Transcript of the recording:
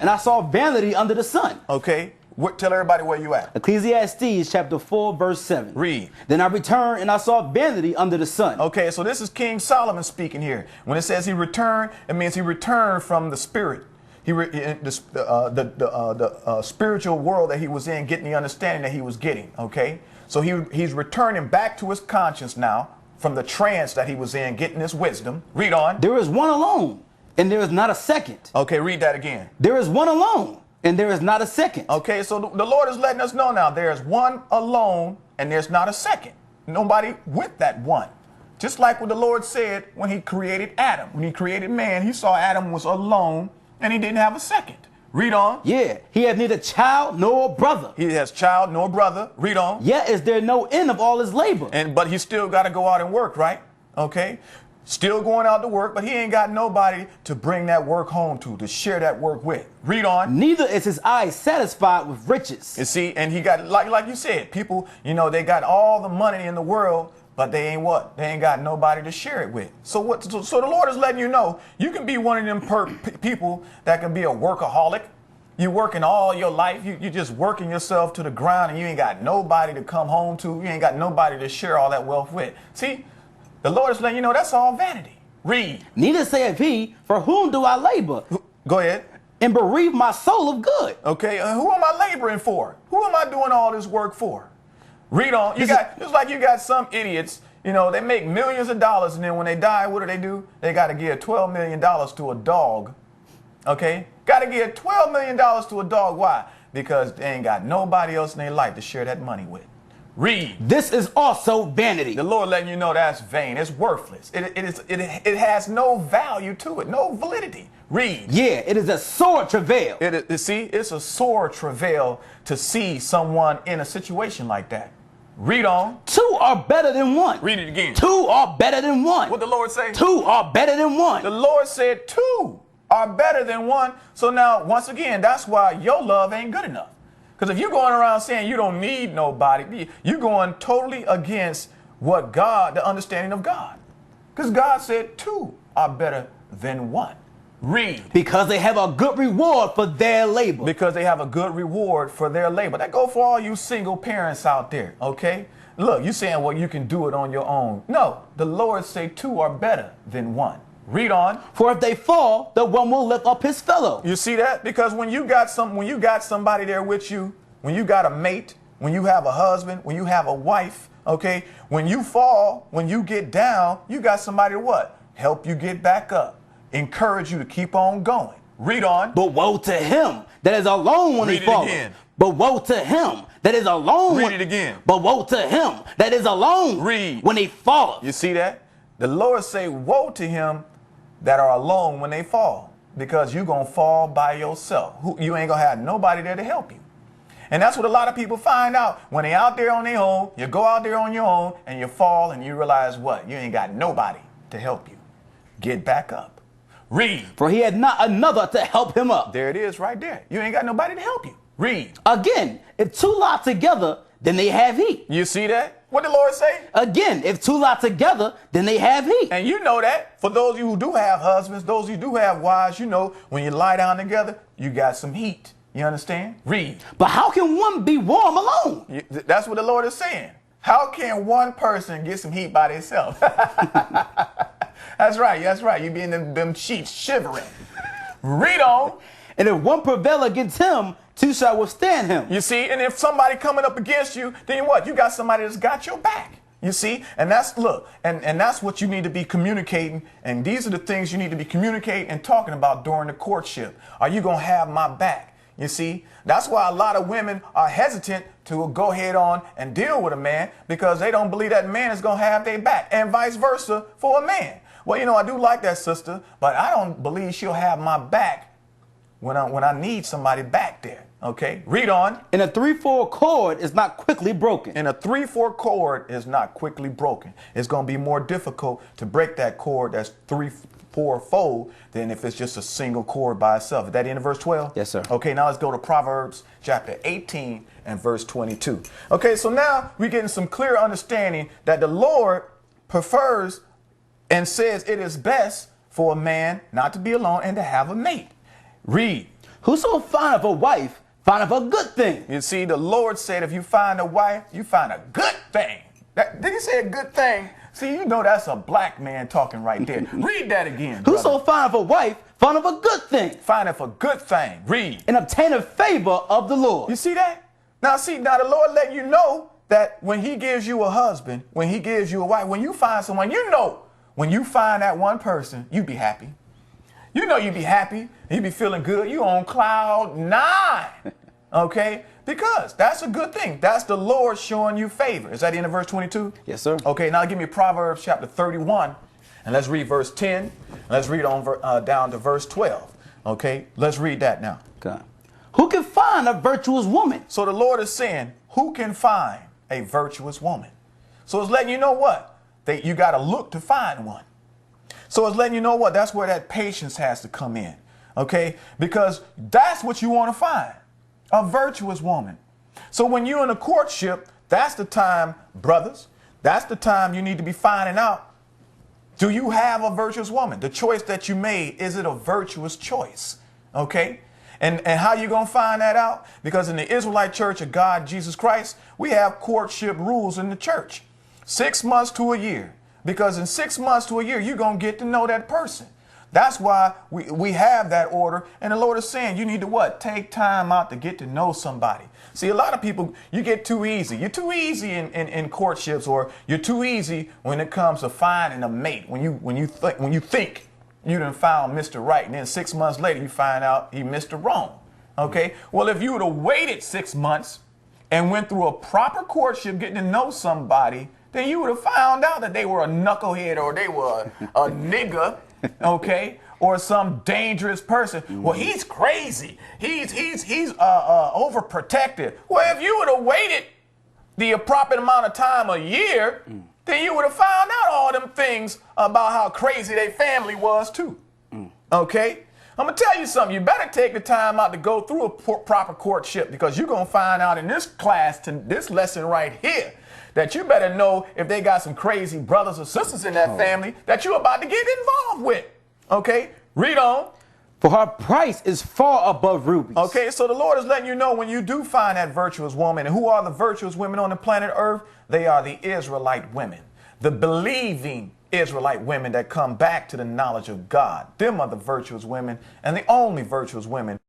and I saw vanity under the sun. Okay. Tell everybody where you at. Ecclesiastes chapter 4, verse 7. Read. Then I returned and I saw vanity under the sun. Okay, so this is King Solomon speaking here. When it says he returned, it means he returned from the spirit. The spiritual world that he was in, getting the understanding that he was getting. Okay, so he's returning back to his conscience now from the trance that he was in, getting this wisdom. Read on. There is one alone, and there is not a second. Okay, read that again. There is one alone, and there is not a second. Okay, so the Lord is letting us know now there is one alone, and there's not a second. Nobody with that one. Just like what the Lord said when he created Adam. When he created man, he saw Adam was alone, and he didn't have a second. Read on. Yeah, he has neither child nor brother. He has child nor brother. Read on. Yet is there no end of all his labor. But he still got to go out and work, right? Okay. Still going out to work, but he ain't got nobody to bring that work home to share that work with. Read on. Neither is his eye satisfied with riches. You see, and he got, like you said, people, they got all the money in the world, but they ain't what? They ain't got nobody to share it with. So the Lord is letting you know, you can be one of them people that can be a workaholic. You're working all your life. You're just working yourself to the ground, and you ain't got nobody to come home to. You ain't got nobody to share all that wealth with. See, the Lord is letting you know that's all vanity. Read. Neither saith he, for whom do I labor? Go ahead. And bereave my soul of good. Okay, who am I laboring for? Who am I doing all this work for? Read on. Just like you got some idiots, they make millions of dollars, and then when they die, what do? They got to give $12 million to a dog. Okay? Got to give $12 million to a dog. Why? Because they ain't got nobody else in their life to share that money with. Read. This is also vanity. The Lord letting you know that's vain. It's worthless. It has no value to it, no validity. Read. Yeah, it is a sore travail. It's a sore travail to see someone in a situation like that. Read on. Two are better than one. Read it again. Two are better than one. What the Lord say? Two are better than one. The Lord said two are better than one. So now, once again, that's why your love ain't good enough. Because if you're going around saying you don't need nobody, you're going totally against what God, the understanding of God. Because God said two are better than one. Read. Because they have a good reward for their labor. Because they have a good reward for their labor. That go for all you single parents out there, okay? Look, you saying, well, you can do it on your own. No, the Lord say two are better than one. Read on. For if they fall, the one will lift up his fellow. You see that? Because when you got somebody there with you, when you got a mate, when you have a husband, when you have a wife, okay, when you fall, when you get down, you got somebody to what? Help you get back up. Encourage you to keep on going. Read on. But woe to him that is alone when he falls. Read it again. But woe to him that is alone. Read it again. But woe to him that is alone. Read. When he falleth. You see that? The Lord say, woe to him that are alone when they fall, because you're going to fall by yourself. You ain't going to have nobody there to help you. And that's what a lot of people find out when they out there on their own. You go out there on your own and you fall and you realize what? You ain't got nobody to help you. Get back up. Read. For he had not another to help him up. There it is right there. You ain't got nobody to help you. Read. Again, if two lie together, then they have heat. You see that? What the Lord say? Again, if two lie together, then they have heat. And you know that. For those of you who do have husbands, those of you who do have wives, when you lie down together, you got some heat. You understand? Read. But how can one be warm alone? That's what the Lord is saying. How can one person get some heat by themselves? That's right. That's right. You be in them sheets shivering. Read on. And if one prevail against him, two shall withstand him. You see, and if somebody coming up against you, then what? You got somebody that's got your back. You see, and that's that's what you need to be communicating. And these are the things you need to be communicating and talking about during the courtship. Are you going to have my back? You see, that's why a lot of women are hesitant to go ahead on and deal with a man, because they don't believe that man is going to have their back, and vice versa for a man. Well, I do like that sister, but I don't believe she'll have my back when I need somebody back there. Okay, read on. And a 3/4 cord is not quickly broken. And a 3/4 cord is not quickly broken. It's going to be more difficult to break that cord that's 3/4 fold than if it's just a single cord by itself. Is that in verse 12? Yes, sir. Okay, now let's go to Proverbs chapter 18 and verse 22. Okay, so now we're getting some clear understanding that the Lord prefers and says it is best for a man not to be alone and to have a mate. Read. Whoso findeth a wife findeth a good thing. You see, the Lord said, if you find a wife, you find a good thing. Did he say a good thing? See, you know that's a black man talking right there. Read that again, brother. Whoso findeth a wife findeth a good thing. Findeth a good thing. Read. And obtaineth favor of the Lord. You see that? Now, the Lord let you know that when he gives you a husband, when he gives you a wife, when you find someone, you know, when you find that one person, you be happy. You know you be happy. You be feeling good. You on cloud 9. Okay? Because that's a good thing. That's the Lord showing you favor. Is that the end of verse 22? Yes, sir. Okay, now give me Proverbs chapter 31. And let's read verse 10. And let's read on down to verse 12. Okay? Let's read that now. Okay. Who can find a virtuous woman? So the Lord is saying, who can find a virtuous woman? So it's letting you know what? You got to look to find one. So it's letting you know what? That's where that patience has to come in. Okay? Because that's what you want to find. A virtuous woman. So when you're in a courtship, that's the time, brothers, that's the time you need to be finding out, do you have a virtuous woman? The choice that you made, is it a virtuous choice? Okay? And how you going to find that out? Because in the Israelite Church of God, Jesus Christ, we have courtship rules in the church. 6 months to a year. Because in 6 months to a year, you're going to get to know that person. That's why we have that order. And the Lord is saying you need to what? Take time out to get to know somebody. See, a lot of people, you get too easy. You're too easy in courtships, or you're too easy when it comes to finding a mate. When you think you done found Mr. Right, and then 6 months later you find out he Mr. Wrong. Okay? Well, if you would have waited 6 months and went through a proper courtship, getting to know somebody, then you would have found out that they were a knucklehead, or they were a nigger, okay, or some dangerous person. Well, he's crazy. He's overprotective. Well, if you would have waited the proper amount of time, a year, then you would have found out all them things about how crazy their family was too. Okay? I'm going to tell you something. You better take the time out to go through a proper courtship, because you're going to find out in this class, this lesson right here, that you better know if they got some crazy brothers or sisters in that family that you're about to get involved with. Okay? Read on. For her price is far above rubies. Okay, so the Lord is letting you know when you do find that virtuous woman. And who are the virtuous women on the planet Earth? They are the Israelite women. The believing Israelite women that come back to the knowledge of God. Them are the virtuous women, and the only virtuous women.